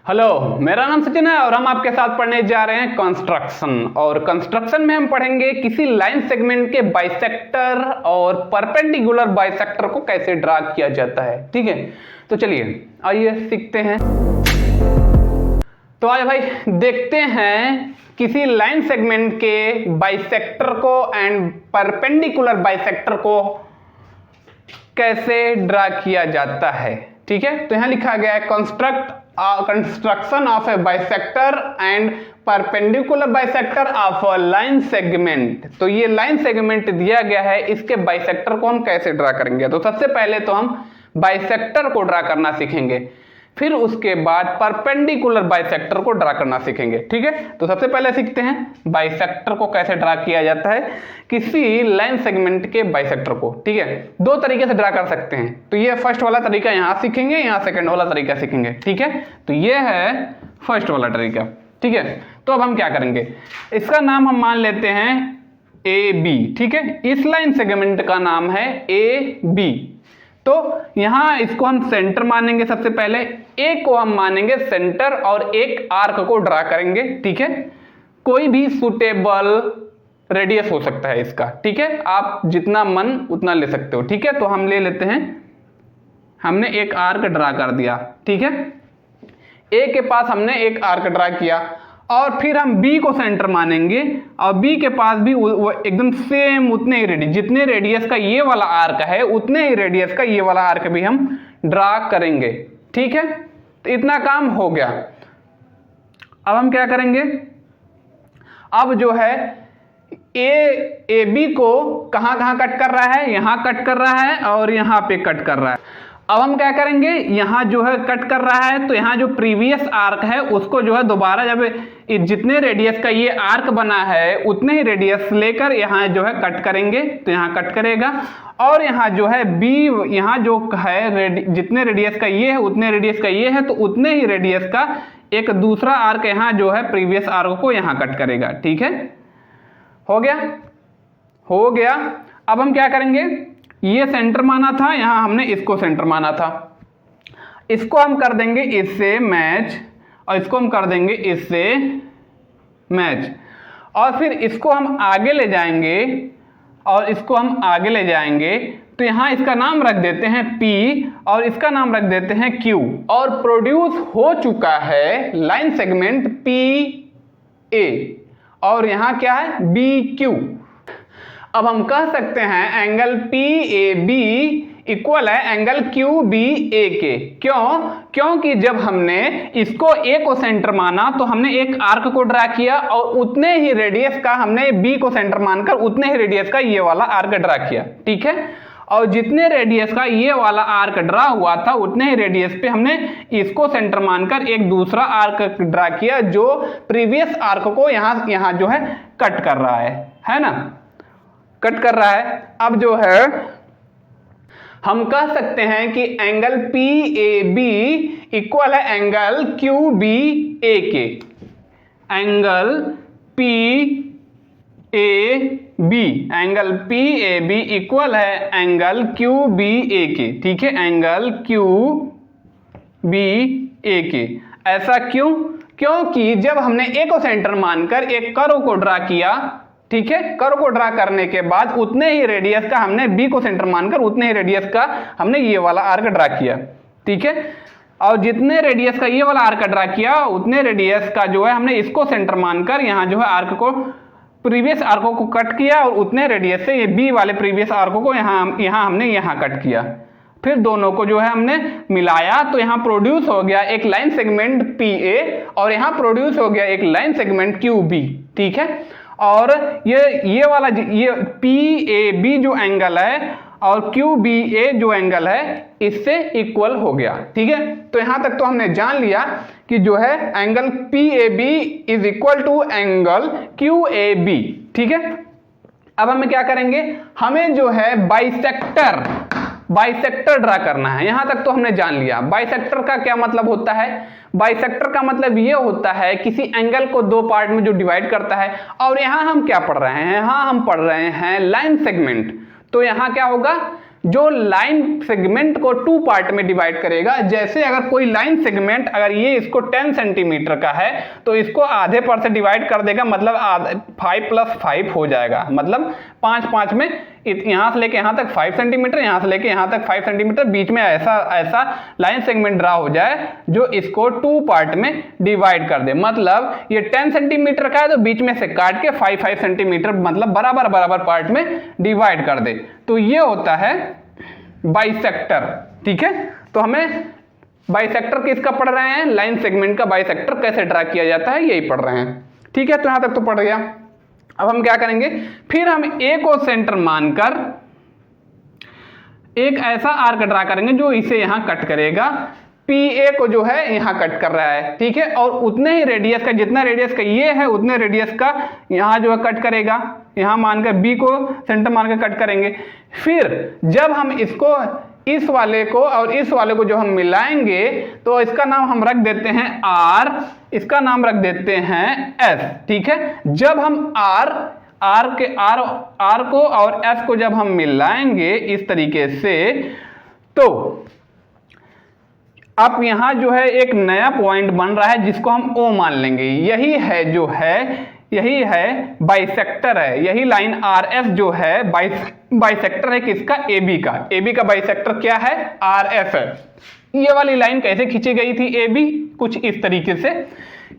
Hello, मेरा नाम सचिन है और हम आपके साथ पढ़ने जा रहे हैं कंस्ट्रक्शन। और कंस्ट्रक्शन में हम पढ़ेंगे किसी लाइन सेगमेंट के बाइसेक्टर और परपेंडिकुलर बाइसेक्टर को कैसे ड्रा किया जाता है। ठीक है, तो चलिए आइए सीखते हैं। तो आज भाई देखते हैं किसी लाइन सेगमेंट के बाइसेक्टर को एंड परपेंडिकुलर बाइसेक्टर को कैसे ड्रा किया जाता है। ठीक है, तो यहां लिखा गया है construction of A bisector and perpendicular bisector of a line segment. तो ये लाइन सेगमेंट दिया गया है, इसके बाइसेक्टर को हम कैसे ड्रा करेंगे। तो सबसे पहले तो हम बाइसेक्टर को ड्रा करना सीखेंगे, फिर उसके बाद परपेंडिकुलर बाइसेक्टर को ड्रा करना सीखेंगे। ठीक है, तो सबसे पहले सीखते हैं बाइसेक्टर को कैसे ड्रा किया जाता है, किसी लाइन सेगमेंट के बाइसेक्टर को। ठीक है, दो तरीके से ड्रा कर सकते हैं। तो ये फर्स्ट वाला तरीका यहां सीखेंगे, यहां सेकंड वाला तरीका सीखेंगे। ठीक है, तो ये है फर्स्ट वाला तरीका। ठीक है, तो अब हम क्या करेंगे, इसका नाम हम मान लेते हैं ए बी। ठीक है, इस लाइन सेगमेंट का नाम है ए बी। तो यहां इसको हम सेंटर मानेंगे। सबसे पहले ए को हम मानेंगे सेंटर और एक आर्क को ड्रा करेंगे। ठीक है, कोई भी सुटेबल रेडियस हो सकता है इसका। ठीक है, आप जितना मन उतना ले सकते हो। ठीक है, तो हम ले लेते हैं, हमने एक आर्क ड्रा कर दिया। ठीक है, ए के पास हमने एक आर्क ड्रा किया और फिर हम बी को सेंटर मानेंगे और बी के पास भी एकदम सेम उतने ही रेडियस, जितने रेडियस का ये वाला आर्क है उतने ही रेडियस का ये वाला आर्क भी हम ड्रा करेंगे। ठीक है, तो इतना काम हो गया। अब हम क्या करेंगे, अब जो है ए बी को कहां कहां कट कर रहा है, यहां कट कर रहा है और यहां पे कट कर रहा है। अब हम क्या करेंगे, यहां जो है कट कर रहा है तो यहां जो प्रीवियस आर्क है उसको जो है दोबारा, जब जितने रेडियस का ये आर्क बना है उतने ही रेडियस लेकर यहां जो है कट करेंगे। तो यहां कट करेगा और यहां जो है बी, यहां जो है जितने रेडियस का ये है उतने रेडियस का ये है, तो उतने ही रेडियस का एक दूसरा आर्क यहां जो है प्रीवियस आर्क को यहां कट करेगा। ठीक है, हो गया। अब हम क्या करेंगे, ये सेंटर माना था, यहां हमने इसको सेंटर माना था, इसको हम कर देंगे इससे मैच और इसको हम कर देंगे इससे मैच और फिर इसको हम आगे ले जाएंगे और इसको हम आगे ले जाएंगे। तो यहां इसका नाम रख देते हैं P और इसका नाम रख देते हैं Q और प्रोड्यूस हो चुका है लाइन सेगमेंट PA और यहां क्या है BQ। अब हम कह सकते हैं एंगल PAB इक्वल है एंगल QBA के। क्योंकि जब हमने इसको A को सेंटर माना तो हमने एक आर्क को ड्रा किया और उतने ही रेडियस का हमने B को सेंटर मानकर उतने ही रेडियस का ये वाला आर्क ड्रा किया। ठीक है, और जितने रेडियस का ये वाला आर्क ड्रा हुआ था उतने ही रेडियस पे हमने इसको सेंटर मानकर एक दूसरा आर्क ड्रा किया जो प्रीवियस आर्क को यहां जो है कट कर रहा है ना, कट कर रहा है। अब जो है हम कह सकते हैं कि एंगल PAB इक्वल है एंगल QBA के। एंगल PAB इक्वल है एंगल QBA के। ठीक है, एंगल QBA के। ऐसा क्यों, क्योंकि जब हमने A को सेंटर मानकर एक कर्व को ड्रा किया, ठीक है, कर्व को ड्रा करने के बाद उतने ही रेडियस का हमने B को सेंटर मानकर उतने ही रेडियस का हमने ये वाला आर्क ड्रा किया। ठीक है, और जितने रेडियस का ये वाला आर्क ड्रा किया उतने रेडियस का जो है हमने इसको सेंटर मानकर यहां जो है आर्क को प्रीवियस आर्क को कट किया और उतने रेडियस से ये B वाले प्रीवियस आर्क को यहां हमने यहां कट किया। फिर दोनों को जो है हमने मिलाया तो यहां प्रोड्यूस हो गया एक लाइन सेगमेंट PA और यहां प्रोड्यूस हो गया एक लाइन सेगमेंट QB। ठीक है, और ये वाला ये PAB जो एंगल है और QBA जो एंगल है इससे इक्वल हो गया। ठीक है, तो यहां तक तो हमने जान लिया कि जो है angle PAB is equal to angle QAB। ठीक है, अब हमें क्या करेंगे, हमें जो है बाइसेक्टर ड्रा करना है। यहां तक तो हमने जान लिया बाइसेक्टर का क्या मतलब होता है। बाइसेक्टर का मतलब ये होता है किसी एंगल को दो पार्ट में जो डिवाइड करता है। और यहां हम क्या पढ़ रहे हैं, यहां हम पढ़ रहे हैं लाइन सेगमेंट। तो यहां क्या होगा, जो लाइन सेगमेंट को 2 पार्ट में डिवाइड करेगा। जैसे अगर कोई लाइन सेगमेंट अगर ये इसको 10 सेंटीमीटर का है तो इसको आधे पर से डिवाइड कर देगा, मतलब 5 + 5 हो जाएगा, मतलब 5 5 में यहां से लेके यहां तक 5 सेंटीमीटर, यहां से लेके यहां तक 5 सेंटीमीटर, बीच में ऐसा लाइन सेगमेंट ड्रा हो जाए जो इसको 2 पार्ट में डिवाइड कर दे। मतलब ये 10 सेंटीमीटर का है तो बीच में से काट के 5 सेंटीमीटर मतलब बराबर बराबर पार्ट में डिवाइड कर दे। तो ये होता है बाइसेक्टर। ठीक है, तो हमें बाइसेक्टर किसका पढ़ रहे हैं? लाइन सेगमेंट का बाइसेक्टर कैसे ड्रा किया जाता है यही पढ़ रहे हैं। ठीक है, तो यहां तक तो पढ़ गया। अब हम क्या करेंगे, फिर हम ए को सेंटर मानकर एक ऐसा आर्क ड्रा करेंगे जो इसे यहां कट करेगा। पी ए को जो है यहां कट कर रहा है। ठीक है, और उतने ही रेडियस का, जितना रेडियस का ये है उतने रेडियस का यहां जो है कट करेगा। यहां मानकर बी को सेंटर मानकर कट करेंगे। फिर जब हम इसको इस वाले को और इस वाले को जो हम मिलाएंगे तो इसका नाम हम रख देते हैं आर, इसका नाम रख देते हैं एस। ठीक है, जब हम आर को और एस को जब हम मिलाएंगे इस तरीके से तो अब यहां जो है एक नया पॉइंट बन रहा है जिसको हम ओ मान लेंगे। यही है बाइसेक्टर है, यही लाइन आर एस जो है बाइसेक्टर है किसका? AB का। AB का बाइसेक्टर क्या है? RF है। ये वाली लाइन कैसे खींची गई थी? AB कुछ इस तरीके से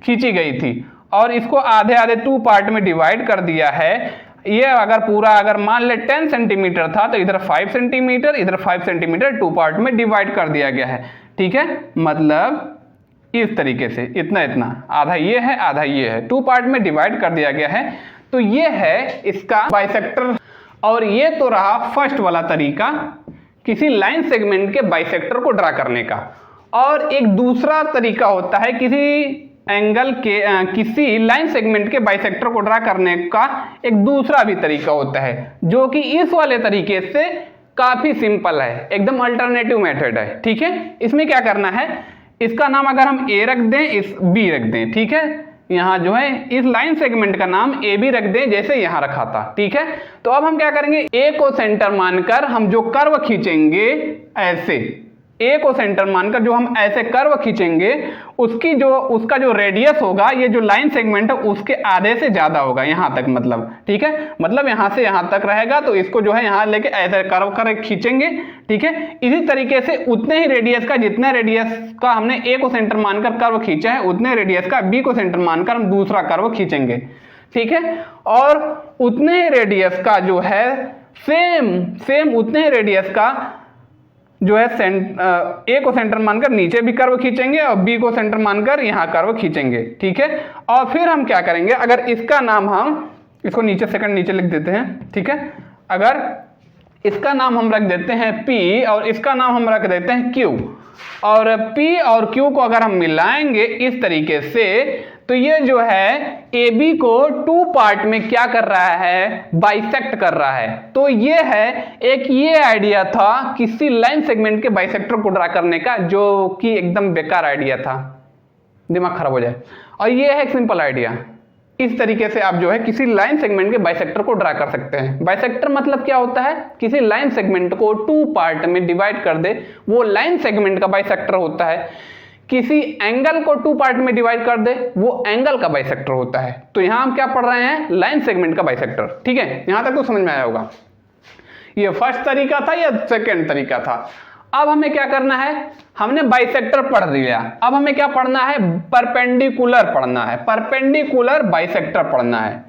खींची गई थी और इसको आधे आधे 2 पार्ट में डिवाइड कर दिया है। ये अगर मान ले 10 सेंटीमीटर था तो इधर 5 सेंटीमीटर, इधर 5 सेंटीमीटर 2 पार्ट में डिवाइड कर दिया गया है। ठीक है, मतलब इस तरीके से इतना आधा ये है आधा ये है, 2 पार्ट में डिवाइड कर दिया गया है। तो ये है इसका बाइसेक्टर। और ये तो रहा फर्स्ट वाला तरीका किसी लाइन सेगमेंट के बाइसेक्टर को ड्रा करने का। और एक दूसरा तरीका होता है किसी लाइन सेगमेंट के बाइसेक्टर को ड्रा करने का एक दूसरा भी तरीका होता है जो कि इस वाले तरीके से काफी सिंपल है, एकदम अल्टरनेटिव मेथड है। ठीक है, इसमें क्या करना है, इसका नाम अगर हम ए रख दें, इस बी रख दें। ठीक है, यहां जो है इस लाइन सेगमेंट का नाम ए बी रख दें जैसे यहां रखा था। ठीक है, तो अब हम क्या करेंगे, ए को सेंटर मानकर हम जो कर्व खींचेंगे ऐसे, ए को सेंटर मानकर जो हम ऐसे कर्व खींचेंगे उसका जो रेडियस होगा, ये जो लाइन सेगमेंट है उसके आधे से ज्यादा होगा यहां तक, मतलब ठीक है, मतलब यहां से यहां तक रहेगा तो इसको जो है यहां लेके ऐसे कर्व कर खींचेंगे। ठीक है, इसी तरीके से उतने ही रेडियस का, जितने रेडियस का हमने ए को सेंटर मानकर कर्व खींचा है उतने रेडियस का बी को सेंटर मानकर हम दूसरा कर्व खींचेंगे। ठीक है, और उतने ही रेडियस का जो है सेम उतने ही रेडियस का जो है ए को सेंटर मानकर नीचे भी कर्व खींचेंगे और बी को सेंटर मानकर यहां कर्व खींचेंगे। ठीक है, और फिर हम क्या करेंगे, अगर इसका नाम हम इसको नीचे सेकंड नीचे लिख देते हैं। ठीक है, अगर इसका नाम हम रख देते हैं P और इसका नाम हम रख देते हैं Q, और P और Q को अगर हम मिलाएंगे इस तरीके से तो ये जो है AB को 2 पार्ट में क्या कर रहा है, बाइसेक्ट कर रहा है। तो ये है ये आइडिया था किसी लाइन सेगमेंट के बाइसेक्टर को ड्रा करने का, जो कि एकदम बेकार आइडिया था, दिमाग खराब हो जाए। और ये है एक सिंपल आइडिया। इस तरीके से आप जो है किसी लाइन सेगमेंट के बाइसेक्टर को ड्रा कर सकते हैं। बाइसेक्टर मतलब क्या होता है, किसी लाइन सेगमेंट को 2 पार्ट में डिवाइड कर दे, वो लाइन सेगमेंट का बाइसेक्टर होता है। किसी एंगल को 2 पार्ट में डिवाइड कर दे, वो एंगल का बाइसेक्टर होता है। तो यहां हम क्या पढ़ रहे हैं, लाइन सेगमेंट का बाइसेक्टर। ठीक है, यहां तक तो समझ में आया होगा। ये फर्स्ट तरीका था या सेकंड तरीका था। अब हमें क्या करना है, हमने बाइसेक्टर पढ़ लिया, अब हमें क्या पढ़ना है, परपेंडिकुलर पढ़ना है, परपेंडिकुलर बाइसेक्टर पढ़ना है।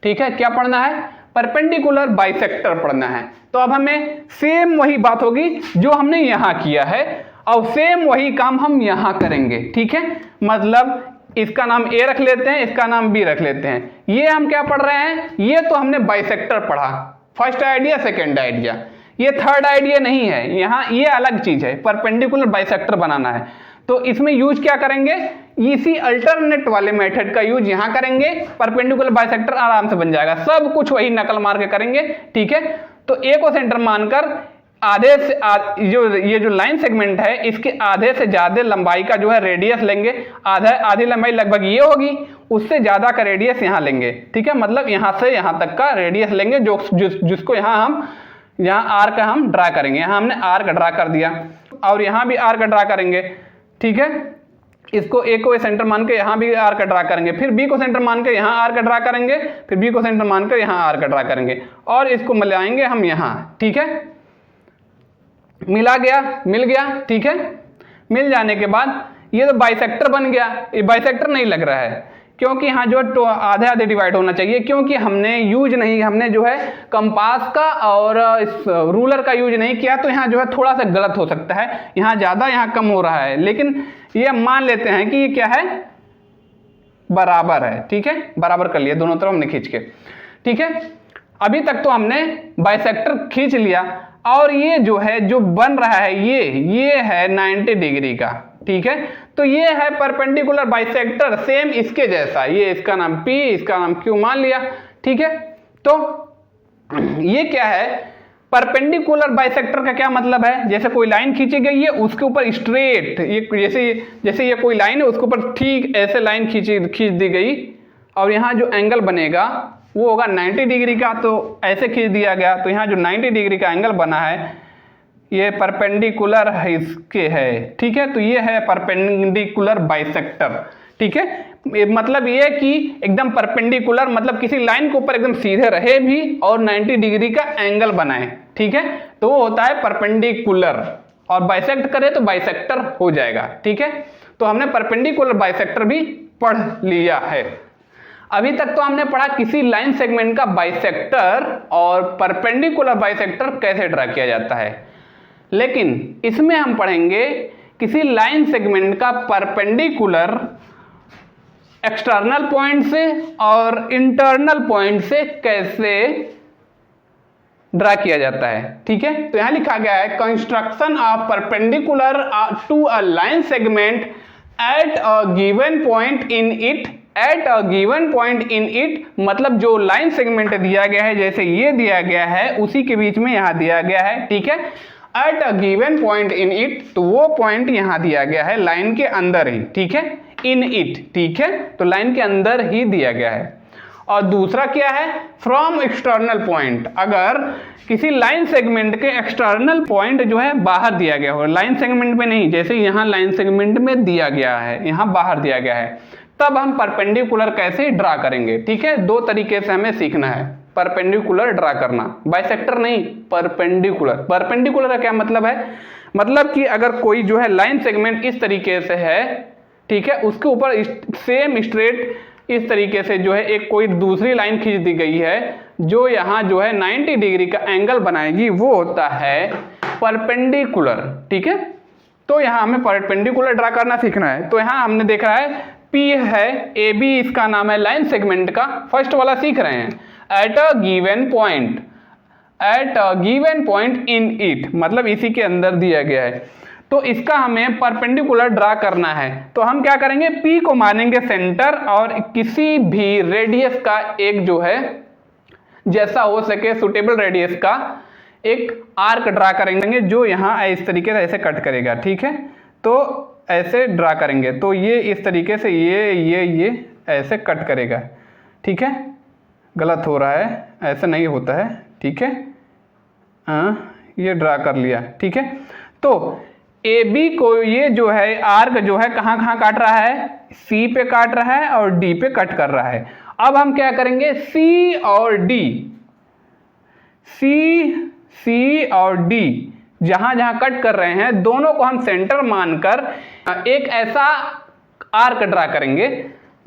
ठीक है, क्या पढ़ना है, परपेंडिकुलर बाइसेक्टर पढ़ना है। तो अब हमें सेम वही बात होगी जो हमने यहां किया है और सेम वही काम हम यहां करेंगे। ठीक है, मतलब इसका नाम ए रख लेते हैं, इसका नाम बी रख लेते हैं। ये हम क्या पढ़ रहे हैं, ये तो हमने बाइसेक्टर पढ़ा, फर्स्ट आइडिया सेकंड आइडिया, ये थर्ड आइडिया नहीं है। यहां ये अलग चीज है, परपेंडिकुलर बाइसेक्टर बनाना है। तो इसमें यूज क्या करेंगे, इसी अल्टरनेट वाले मेथड का यूज यहां करेंगे, परपेंडिकुलर बाइसेक्टर आराम से बन जाएगा। सब कुछ वही नकल मार के करेंगे। ठीक है, तो ए को सेंटर मानकर आधे से ये जो लाइन सेगमेंट है इसके आधे से ज्यादा लंबाई का जो है रेडियस लेंगे। आधी लंबाई लगभग ये होगी, उससे ज्यादा का रेडियस यहां लेंगे। ठीक है, मतलब यहां से यहां तक का रेडियस लेंगे जिसको यहां हम यहाँ आर्क हम ड्रा करेंगे, यहाँ हमने आर्क ड्रा कर दिया और यहाँ भी आर्क ड्रा करेंगे, ठीक है। इसको ए को सेंटर मान के यहाँ भी आर्क ड्रा करेंगे, फिर बी को सेंटर मान के यहाँ आर्क ड्रा करेंगे, फिर बी को सेंटर मान के यहाँ आर्क ड्रा करेंगे और इसको मिलाएंगे हम यहाँ, ठीक है। मिल गया, ठीक है। मिल जाने के बाद ये तो बाइसेक्टर बन गया। ये बाइसेक्टर नहीं लग रहा है क्योंकि यहाँ जो आधे आधे डिवाइड होना चाहिए, क्योंकि हमने जो है कंपास का और इस रूलर का यूज नहीं किया, तो यहाँ जो है थोड़ा सा गलत हो सकता है, यहाँ ज़्यादा यहाँ कम हो रहा है, लेकिन ये मान लेते हैं कि ये क्या है, बराबर है, ठीक है। बराबर कर लिया दोनों तरफ हमने खींच के, ठीक है। अभी तक तो हमने बाइसेक्टर खींच लिया और ये जो है जो बन रहा है ये है 90 डिग्री का, ठीक है। तो ये है परपेंडिकुलर बाइसेक्टर, सेम इसके जैसा, ये इसका नाम P, इसका नाम Q मान लिया, ठीक है। तो ये क्या है, परपेंडिकुलर बाइसेक्टर का क्या मतलब है, जैसे कोई लाइन खींची गई है उसके ऊपर स्ट्रेट, ये जैसे ये कोई लाइन है उसके ऊपर ठीक ऐसे लाइन खींच दी गई और यहाँ जो एंगल बनेगा वो होगा 90 डिग्री का, तो ऐसे खींच दिया गया, तो यहाँ जो 90 डिग्री का एंगल बना है ये परपेंडिकुलर है इसके है, ठीक है। तो ये है परपेंडिकुलर बाइसेक्टर, ठीक है। मतलब ये कि एकदम परपेंडिकुलर, मतलब किसी लाइन के ऊपर एकदम सीधे रहे भी और 90 डिग्री का एंगल बनाए, ठीक है। तो वो होता है परपेंडिकुलर, और बाइसेक्ट करे तो बाइसेक्टर हो जाएगा, ठीक है। तो हमने परपेंडिकुलर बाइसेक्टर भी पढ़ लिया है। अभी तक तो हमने पढ़ा किसी लाइन सेगमेंट का बाइसेक्टर और परपेंडिकुलर बाइसेक्टर कैसे ड्रा किया जाता है, लेकिन इसमें हम पढ़ेंगे किसी लाइन सेगमेंट का परपेंडिकुलर एक्सटर्नल पॉइंट से और इंटरनल पॉइंट से कैसे ड्रा किया जाता है, ठीक है। तो यहां लिखा गया है construction of perpendicular to a line segment at a given point in it, at a given point in it मतलब जो लाइन सेगमेंट दिया गया है, जैसे ये दिया गया है उसी के बीच में यहां दिया गया है, ठीक है। Eight a given point in it, तो वो पॉइंट यहां दिया गया है लाइन के अंदर ही, ठीक है। इन इट, ठीक है, तो लाइन के अंदर ही दिया गया है। और दूसरा क्या है, फ्रॉम एक्सटर्नल पॉइंट, अगर किसी लाइन सेगमेंट के एक्सटर्नल पॉइंट जो है बाहर दिया गया हो, लाइन सेगमेंट में नहीं, जैसे यहाँ लाइन सेगमेंट में दिया गया है, यहाँ बाहर दिया गया है, तब हम परपेंडिकुलर कैसे ड्रा करेंगे, ठीक है। दो तरीके से हमें सीखना है परपेंडिकुलर ड्रा करना, बाइसेक्टर नहीं, परपेंडिकुलर। परपेंडिकुलर का क्या मतलब है, मतलब कि अगर कोई जो है लाइन सेगमेंट इस तरीके से है, ठीक है, उसके ऊपर सेम स्ट्रेट इस तरीके से जो है एक कोई दूसरी लाइन खींच दी गई है जो यहाँ जो है 90 डिग्री का एंगल बनाएगी, वो होता है परपेंडिकुलर, ठीक है। तो यहाँ हमें परपेंडिकुलर ड्रा करना सीखना है। तो यहाँ हमने देखा है P है, AB इसका नाम है लाइन सेगमेंट का, फर्स्ट वाला सीख रहे हैं। Eight a given point, eight a given point in it मतलब इसी के अंदर दिया गया है, तो इसका हमें परपेंडिकुलर ड्रा करना है। तो हम क्या करेंगे, P को मानेंगे सेंटर और किसी भी रेडियस का एक जो है जैसा हो सके सुटेबल रेडियस का एक आर्क ड्रा करेंगे जो यहाँ इस तरीके से ऐसे कट करेगा, ठीक है। तो ऐसे ड्रा करेंगे तो ये इस तरीके से ये ऐसे कट करेगा, ठीक है। गलत हो रहा है, ऐसे नहीं होता है, ठीक है। ये ड्रा कर लिया, ठीक है। तो AB को ये जो है आर्क जो है कहाँ कहाँ काट रहा है, C पे काट रहा है और D पे कट कर रहा है। अब हम क्या करेंगे, C और D जहां जहां कट कर रहे हैं दोनों को हम सेंटर मानकर एक ऐसा आर्क ड्रा करेंगे,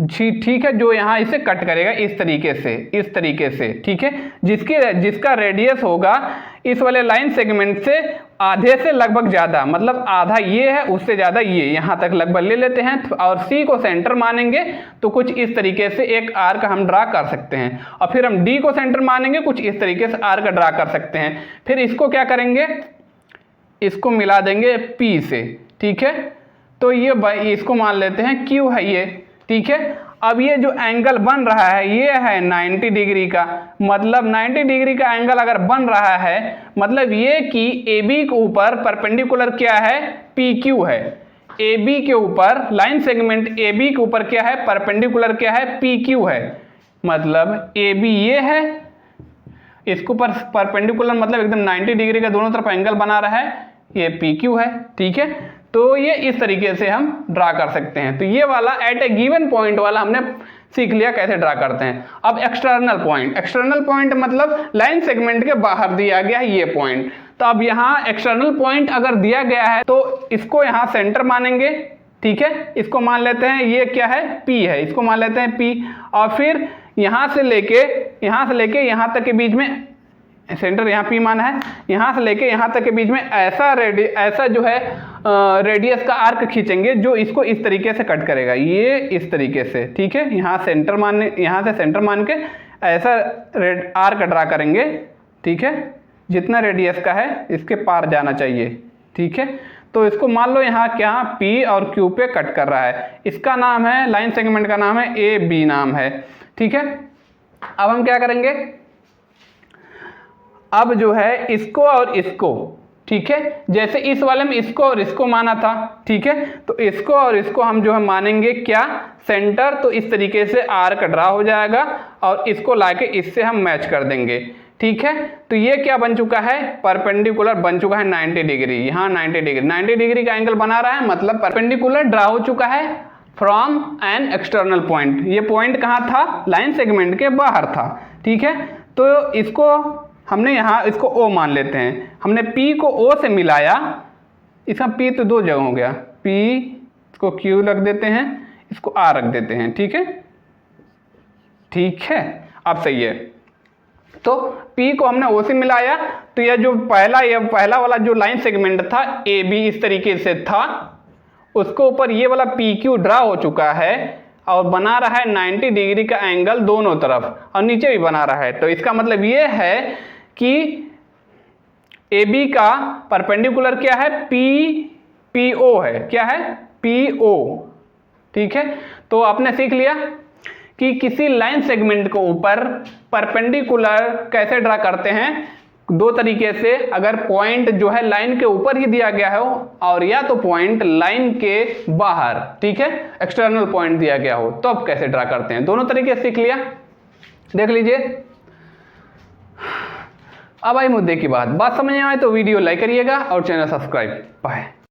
ठीक है, जो यहाँ इसे कट करेगा इस तरीके से, ठीक है, जिसका रेडियस होगा इस वाले लाइन सेगमेंट से आधे से लगभग ज़्यादा, मतलब आधा ये है उससे ज़्यादा ये, यहाँ तक लगभग ले लेते हैं और C को सेंटर मानेंगे तो कुछ इस तरीके से एक आर्क हम ड्रा कर सकते हैं। और फिर हम D को सेंटर मानेंगे, कुछ इस तरीके से आर्क ड्रा कर सकते हैं। फिर इसको क्या करेंगे, इसको मिला देंगे P से, ठीक है। तो ये इसको मान लेते हैं Q है ये, ठीक है। अब ये जो एंगल बन रहा है ये है 90 डिग्री का, मतलब 90 डिग्री का एंगल अगर बन रहा है मतलब ये कि AB के ऊपर परपेंडिकुलर क्या है, PQ है। AB के ऊपर लाइन सेगमेंट AB के ऊपर क्या है, परपेंडिकुलर क्या है, PQ है। मतलब AB ये है, इसको परपेंडिकुलर मतलब एकदम 90 डिग्री का दोनों तरफ एंगल बना रहा है, ये PQ है, ठीक है। तो ये इस तरीके से हम ड्रा कर सकते हैं। तो ये वाला एट ए गिवन पॉइंट वाला हमने सीख लिया कैसे ड्रा करते हैं। अब एक्सटर्नल पॉइंट मतलब लाइन सेगमेंट के बाहर दिया गया है ये पॉइंट। तो अब यहाँ एक्सटर्नल पॉइंट अगर दिया गया है तो इसको यहाँ सेंटर मानेंगे, ठीक है। इसको मान लेते हैं ये क्या है, P है, इसको मान लेते हैं P। और फिर यहाँ से लेके यहाँ तक के बीच में सेंटर यहाँ P माना है, यहाँ से लेके यहाँ तक के बीच में ऐसा जो है रेडियस का आर्क खींचेंगे जो इसको इस तरीके से कट करेगा, ये इस तरीके से, ठीक है। यहाँ से सेंटर मान के ऐसा आर्क ड्रा करेंगे, ठीक है। जितना रेडियस का है इसके पार जाना चाहिए, ठीक है। तो इसको मान लो यहाँ क्या P और Q पे कट कर रहा है, इसका नाम है, लाइन सेगमेंट का नाम है AB नाम है, ठीक है। अब हम क्या करेंगे, अब जो है इसको और इसको, ठीक है, जैसे इस वाले में इसको और इसको माना था, ठीक है, तो इसको और इसको हम जो है मानेंगे क्या, सेंटर। तो इस तरीके से आर्क ड्रा हो जाएगा और इसको लाके इससे हम मैच कर देंगे, ठीक है। तो ये क्या बन चुका है, परपेंडिकुलर बन चुका है 90 डिग्री। यहाँ 90 डिग्री का एंगल बना रहा है, मतलब परपेंडिकुलर ड्रा हो चुका है फ्रॉम एन एक्सटर्नल पॉइंट। ये पॉइंट कहाँ था, लाइन सेगमेंट के बाहर था, ठीक है। तो इसको हमने यहाँ इसको O मान लेते हैं, हमने P को O से मिलाया, इसका P तो दो जगह हो गया, P इसको Q रख देते हैं, इसको R रख देते हैं, ठीक है, ठीक है। अब सही है, तो P को हमने O से मिलाया, तो यह जो पहला वाला जो लाइन सेगमेंट था AB इस तरीके से था, उसके ऊपर ये वाला PQ ड्रा हो चुका है और बना रहा है 90 डिग्री का एंगल दोनों तरफ और नीचे भी बना रहा है। तो इसका मतलब ये है कि AB का परपेंडिकुलर क्या है, PO है, क्या है, PO, ठीक है। तो आपने सीख लिया कि किसी लाइन सेगमेंट को ऊपर परपेंडिकुलर कैसे ड्रा करते हैं, दो तरीके से। अगर पॉइंट जो है लाइन के ऊपर ही दिया गया हो और या तो पॉइंट लाइन के बाहर, ठीक है, एक्सटर्नल पॉइंट दिया गया हो, तो अब कैसे ड्रा करते हैं, दोनों तरीके सीख लिया, देख लीजिए। अब आई मुद्दे की बात समझ में आए तो वीडियो लाइक करिएगा और चैनल सब्सक्राइब। बाय।